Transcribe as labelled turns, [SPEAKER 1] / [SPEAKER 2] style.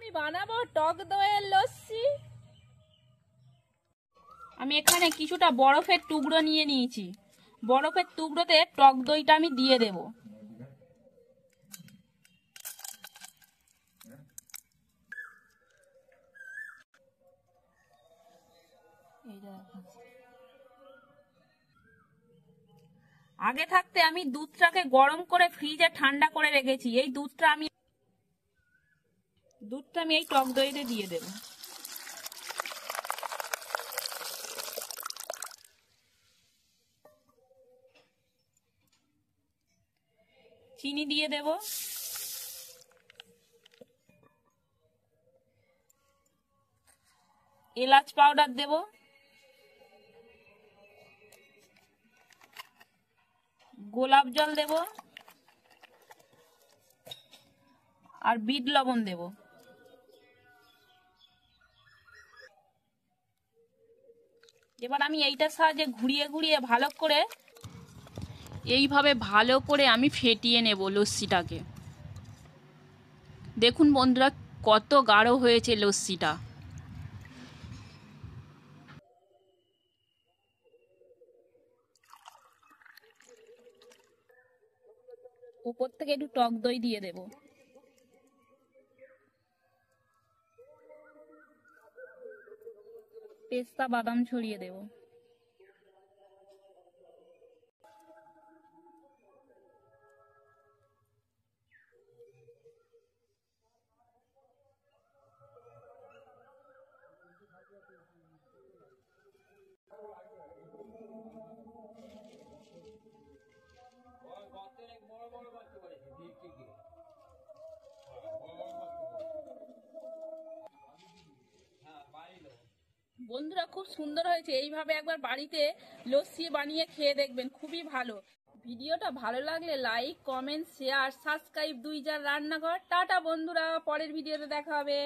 [SPEAKER 1] আমি বানাবো টক দইয়ের লস্যি। আমি এখানে কিছুটা বরফের টুকরো নিয়ে নিয়েছি। বরফের টুকরোতে টক দইটা আমি দিয়ে দেব। আগে থাকতে আমি দুধটাকে গরম করে ফ্রিজে ঠান্ডা করে রেখেছি। এই দুধটা আমি এই টক দইতে দিয়ে দেব। চিনি দিয়ে দেব। এলাচ পাউডার দেব। গোলাপ জল দেব আর বিট লবণ দেব। এবার আমি এইটার সাহায্যে ঘুরিয়ে ঘুরিয়ে এইভাবে ভালো করে আমি ফেটিয়ে নেব লস্যিটাকে। দেখুন বন্ধুরা কত গাঢ় হয়েছে লস্যিটা। উপর থেকে একটু টক দই দিয়ে দেব। পেস্তা বাদাম ছড়িয়ে দেব। বন্ধুরা খুব সুন্দর হয়েছে। এইভাবে একবার বাড়িতে লস্যি বানিয়ে খেয়ে দেখবেন, খুবই ভালো। ভিডিওটা ভালো লাগলে লাইক, কমেন্ট, শেয়ার, সাবস্ক্রাইব 2 জার রান্নাঘর। টাটা বন্ধুরা, পরের ভিডিওতে দেখা হবে।